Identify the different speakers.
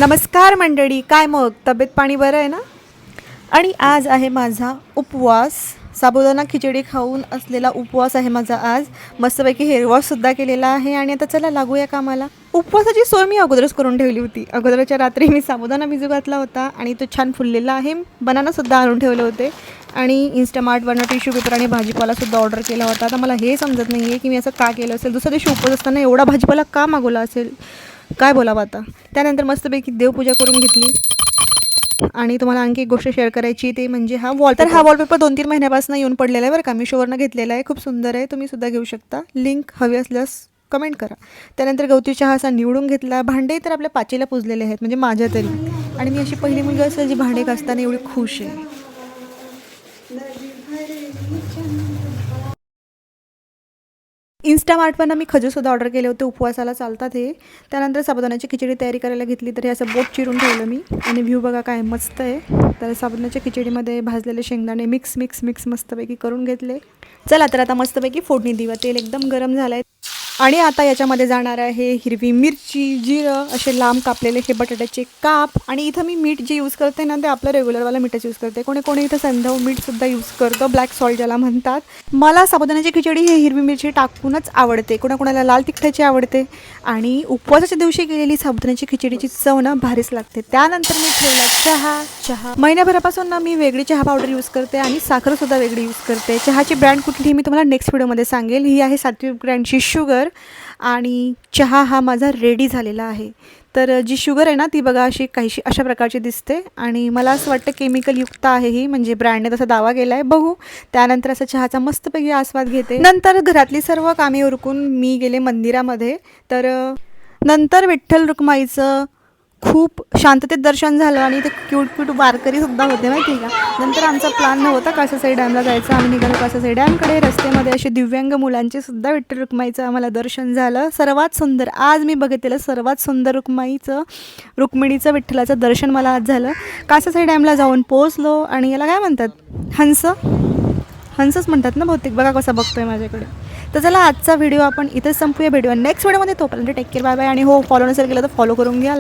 Speaker 1: नमस्कार मंडळी, काय मग तब्येत पाणी बरं आहे ना? आणि आज आहे माझा उपवास. साबुदाणा खिचडी खाऊन असलेला उपवास आहे माझा आज. मस्तपैकी हेअर वॉशसुद्धा केलेला आहे आणि आता चला लागूया कामाला. उपवासाची सोय मी अगोदरच करून ठेवली होती. अगोदरच्या रात्री मी साबुदाणा भिजू घातला होता आणि तो छान फुललेला आहे. बनानासुद्धा आणून ठेवले होते आणि इन्स्टामार्टवरनं टिश्यू पेपर आणि भाजीपालासुद्धा ऑर्डर केला होता. आता मला हे समजत नाही आहे की मी असं का केलं असेल. दुसऱ्या दिवशी उपवास असताना एवढा भाजीपाला का मागवला असेल, काय बोलावं आता. त्यानंतर मस्तपैकी देवपूजा करून घेतली आणि तुम्हाला आणखी एक गोष्ट शेअर करायची, ते म्हणजे हा वॉलपेपर 2-3 महिन्यापासून येऊन पडलेला आहे बरं का. मिशोवरनं घेतलेला आहे, खूप सुंदर आहे. तुम्ही सुद्धा घेऊ शकता. लिंक हवी असल्यास कमेंट करा. त्यानंतर गवती चहा असा निवडून घेतला. भांडे तर आपल्या पाचीला पुजलेले आहेत, म्हणजे माझ्या तरी. आणि मी अशी पहिली मुलगी असेल जी भांडे घासताना एवढी खुश आहे. इन्स्टामार्टवरनं मी खजूरसुद्धा ऑर्डर केले होते, उपवासाला चालतात हे. त्यानंतर साबुदाण्याची खिचडी तयारी करायला घेतली, तर हे असं बोट चिरून ठेवलं मी. आणि व्ह्यू बघा काय मस्त आहे. तर साबुदाण्याच्या खिचडीमध्ये भाजलेले शेंगदाणे मिक्स मस्तपैकी करून घेतले. चला तर आता मस्तपैकी फोडणी देऊया. तेल एकदम गरम झालं आहे आणि आता याच्यामध्ये जाणार आहे हिरवी मिरची, जिरं, असे लांब कापलेले हे बटाट्याचे काप. आणि इथं मी मीठ जे यूज करते ना, ते आपलं रेग्युलरवाला मीठच यूज करते. कोणी इथं संधव मीठसुद्धा यूज करतो, ब्लॅक सॉल्ट ज्याला म्हणतात. मला साबुदाण्याची खिचडी ही हिरवी मिरची टाकूनच आवडते, कोणाकोणाला लाल तिखटाची आवडते. आणि उपवासाच्या दिवशी केलेली साबुदाण्याची खिचडीची चव ना भारीच लागते. त्यानंतर मी ठेवला चहा. महिन्याभरापासून ना मी वेगळी चहा पावडर यूज करते आणि साखरसुद्धा वेगळी यूज करते. चहाची ब्रँड कुठली मी तुम्हाला नेक्स्ट व्हिडिओमध्ये सांगेल. ही आहे 7 ब्रँडची शुगर. आणि चहा हा माझा रेडी झालेला आहे. तर जी शुगर आहे ना, ती बघा अशी काहीशी अशा प्रकारची दिसते आणि मला असं वाटतं केमिकलयुक्त आहे ही, म्हणजे ब्रँडने तसा दावा केला आहे. बघू. त्यानंतर असं चहाचा मस्तपैकी आस्वाद घेते. नंतर घरातली सर्व कामे उरकून मी गेले मंदिरामध्ये. तर नंतर विठ्ठल रुक्माईचं खूप शांततेत दर्शन झालं आणि ते क्यूट वारकरीसुद्धा होते माहिती का. नंतर आमचा प्लॅन नव्हता कासासाई डॅमला जायचा. आम्ही निघालो कासासाई डॅमकडे. रस्त्यामध्ये असे दिव्यांग मुलांचे सुद्धा विठ्ठल रुक्माईचं आम्हाला दर्शन झालं. सर्वात सुंदर आज मी बघितलेलं सर्वात सुंदर रुक्मिणीचं विठ्ठलाचं दर्शन मला आज झालं. कासासाई डॅमला जाऊन पोहोचलो आणि याला काय म्हणतात, हंसच म्हणतात ना बहुतेक. बघा कसा बघतोय माझ्याकडे. तर चला आजचा व्हिडिओ आपण इथेच संपूया. भेटूया नेक्स्ट व्हिडिओमध्ये. तोपर्यंत टेक केअर, बाय बाय. आणि हो, फॉलो नसेल केलं तर फॉलो करून घ्या.